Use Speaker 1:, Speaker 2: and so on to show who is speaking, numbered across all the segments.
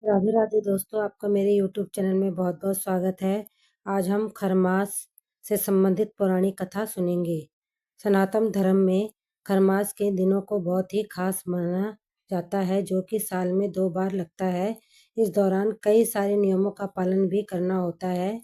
Speaker 1: राधे राधे दोस्तों, आपका मेरे यूट्यूब चैनल में बहुत बहुत स्वागत है। आज हम खरमास से संबंधित पौराणिक कथा सुनेंगे। सनातन धर्म में खरमास के दिनों को बहुत ही खास माना जाता है, जो कि साल में 2 बार लगता है। इस दौरान कई सारे नियमों का पालन भी करना होता है।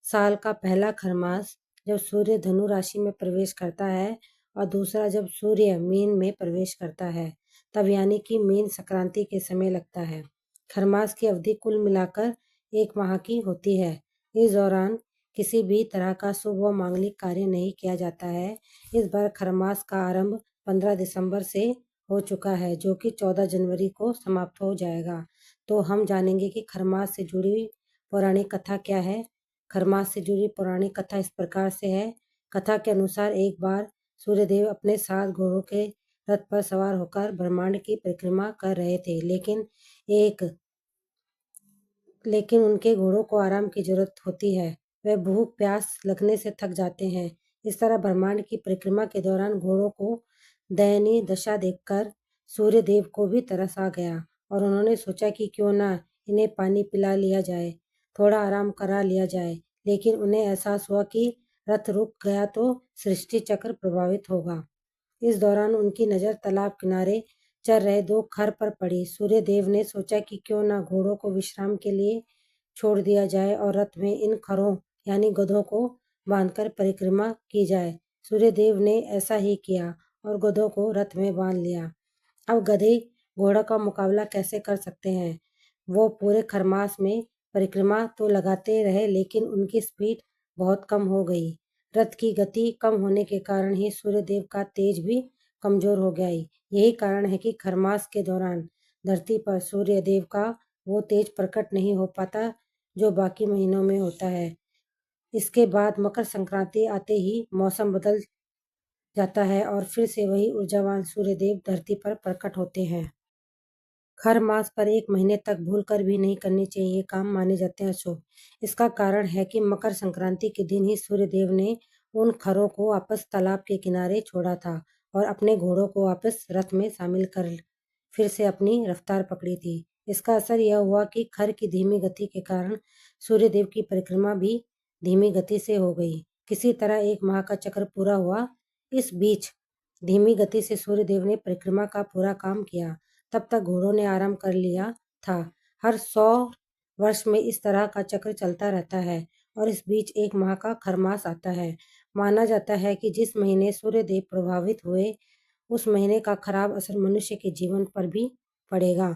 Speaker 1: साल का पहला खरमास जब सूर्य धनु राशि में प्रवेश करता है और दूसरा जब सूर्य मीन में प्रवेश करता है, तब यानी कि मीन संक्रांति के समय लगता है। खरमास की अवधि कुल मिलाकर 1 माह की होती है। इस दौरान किसी भी तरह का शुभ व मांगलिक कार्य नहीं किया जाता है। इस बार खरमास का आरंभ 15 दिसंबर से हो चुका है, जो कि 14 जनवरी को समाप्त हो जाएगा। तो हम जानेंगे कि खरमास से जुड़ी पौराणिक कथा क्या है। खरमास से जुड़ी पौराणिक कथा इस प्रकार से है। कथा के अनुसार एक बार सूर्यदेव अपने 7 घोड़ों के रथ पर सवार होकर ब्रह्मांड की परिक्रमा कर रहे थे, एक लेकिन उनके घोड़ों को आराम की जरूरत होती है। वे भूख प्यास लगने से थक जाते हैं। इस तरह ब्रह्मांड की परिक्रमा के दौरान घोड़ों को दयनीय दशा देखकर सूर्य देव को भी तरस आ गया और उन्होंने सोचा कि क्यों ना इन्हें पानी पिला लिया जाए, थोड़ा आराम करा लिया जाए। लेकिन उन्हें एहसास हुआ कि रथ रुक गया तो सृष्टि चक्र प्रभावित होगा। इस दौरान उनकी नज़र तालाब किनारे चर रहे 2 खर पर पड़ी। सूर्यदेव ने सोचा कि क्यों ना घोड़ों को विश्राम के लिए छोड़ दिया जाए और रथ में इन खरों यानी गधों को बांधकर परिक्रमा की जाए। सूर्यदेव ने ऐसा ही किया और गधों को रथ में बांध लिया। अब गधे घोड़ा का मुकाबला कैसे कर सकते हैं। वो पूरे खरमास में परिक्रमा तो लगाते रहे, लेकिन उनकी स्पीड बहुत कम हो गई। रथ की गति कम होने के कारण ही सूर्यदेव का तेज भी कमजोर हो गया। यही कारण है कि खरमास के दौरान धरती पर सूर्यदेव का वो तेज प्रकट नहीं हो पाता जो बाकी महीनों में होता है। इसके बाद मकर संक्रांति आते ही मौसम बदल जाता है और फिर से वही ऊर्जावान सूर्यदेव धरती पर प्रकट होते हैं। खर मास पर 1 महीने तक भूलकर भी नहीं करने चाहिए काम माने जाते हैं अशुभ। इसका कारण है कि मकर संक्रांति के दिन ही सूर्यदेव ने उन खरों को वापस तालाब के किनारे छोड़ा था और अपने घोड़ों को वापस रथ में शामिल कर फिर से अपनी रफ्तार पकड़ी थी। इसका असर यह हुआ कि खर की धीमी गति के कारण सूर्यदेव की परिक्रमा भी धीमी गति से हो गई। किसी तरह 1 माह का चक्र पूरा हुआ। इस बीच धीमी गति से सूर्यदेव ने परिक्रमा का पूरा काम किया। तब तक घोड़ों ने आराम कर लिया था। हर 100 वर्ष में इस तरह का चक्र चलता रहता है और इस बीच 1 माह का खरमास आता है। माना जाता है कि जिस महीने सूर्यदेव प्रभावित हुए, उस महीने का खराब असर मनुष्य के जीवन पर भी पड़ेगा।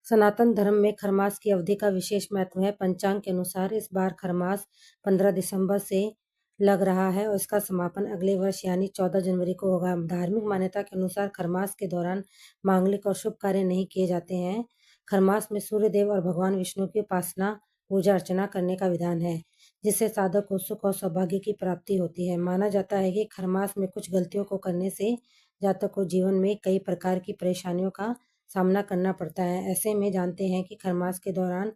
Speaker 1: सनातन धर्म में खरमास की अवधि का विशेष महत्व है। पंचांग के अनुसार इस बार खरमास 15 दिसंबर से लग रहा है और इसका समापन अगले वर्ष यानी 14 जनवरी को होगा। धार्मिक मान्यता के अनुसार खरमास के दौरान मांगलिक और शुभ कार्य नहीं किए जाते हैं। खरमास में सूर्यदेव और भगवान विष्णु की उपासना पूजा अर्चना करने का विधान है, जिससे साधक को सुख और सौभाग्य की प्राप्ति होती है। माना जाता है कि खरमास में कुछ गलतियों को करने से जातक को जीवन में कई प्रकार की परेशानियों का सामना करना पड़ता है। ऐसे में जानते हैं कि खरमास के दौरान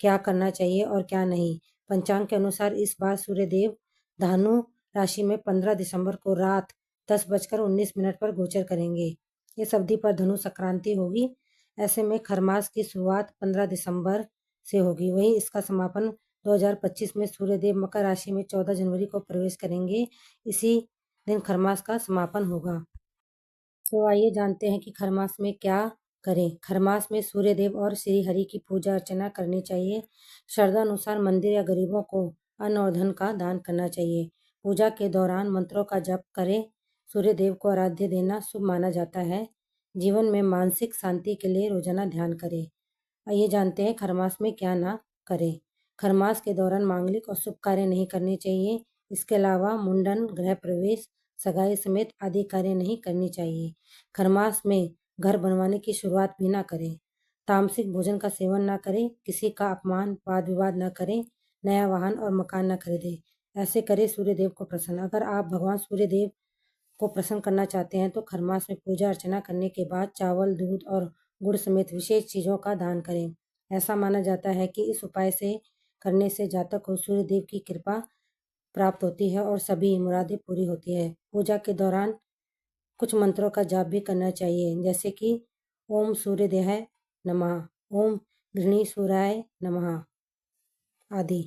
Speaker 1: क्या करना चाहिए और क्या नहीं। पंचांग के अनुसार इस बार सूर्यदेव धनु राशि में 15 दिसंबर को रात 10:19 पर गोचर करेंगे। इस अवधि पर धनु संक्रांति होगी। ऐसे में खरमास की शुरुआत 15 दिसंबर से होगी। वहीं इसका समापन 2025 में सूर्यदेव मकर राशि में 14 जनवरी को प्रवेश करेंगे। इसी दिन खरमास का समापन होगा। तो आइए जानते हैं कि खरमास में क्या करें। खरमास में सूर्यदेव और श्री हरि की पूजा अर्चना करनी चाहिए। श्रद्धा अनुसार मंदिर या गरीबों को अन्न और धन का दान करना चाहिए। पूजा के दौरान मंत्रों का जप करें। सूर्यदेव को आराध्य देना शुभ माना जाता है। जीवन में मानसिक शांति के लिए रोजाना ध्यान करें। आइए जानते हैं खरमास में क्या ना करें। खरमास के दौरान मांगलिक और शुभ कार्य नहीं करने चाहिए। इसके अलावा मुंडन, गृह प्रवेश, सगाई समेत आदि कार्य नहीं करनी चाहिए। खरमास में घर बनवाने की शुरुआत भी ना करें। तामसिक भोजन का सेवन ना करें। किसी का अपमान वाद विवाद न करें। नया वाहन और मकान न खरीदें। ऐसे करें सूर्यदेव को प्रसन्न। अगर आप भगवान सूर्यदेव को प्रसन्न करना चाहते हैं तो खरमास में पूजा अर्चना करने के बाद चावल, दूध और गुड़ समेत विशेष चीज़ों का दान करें। ऐसा माना जाता है कि इस उपाय से करने से जातक को सूर्यदेव की कृपा प्राप्त होती है और सभी मुरादें पूरी होती है। पूजा के दौरान कुछ मंत्रों का जाप भी करना चाहिए, जैसे कि ओम सूर्यदेव नमः, ओम गृहीसुराय नमः आदि।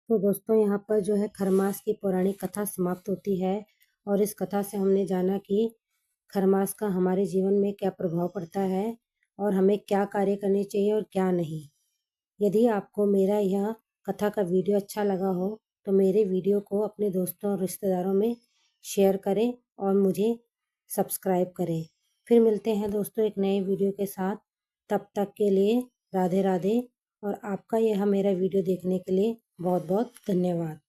Speaker 1: तो दोस्तों यहाँ पर जो है खरमास की पौराणिक कथा समाप्त होती है और इस कथा से हमने जाना कि खरमास का हमारे जीवन में क्या प्रभाव पड़ता है और हमें क्या कार्य करने चाहिए और क्या नहीं। यदि आपको मेरा यह कथा का वीडियो अच्छा लगा हो तो मेरे वीडियो को अपने दोस्तों और रिश्तेदारों में शेयर करें और मुझे सब्सक्राइब करें। फिर मिलते हैं दोस्तों एक नए वीडियो के साथ। तब तक के लिए राधे राधे और आपका यह मेरा वीडियो देखने के लिए बहुत बहुत धन्यवाद।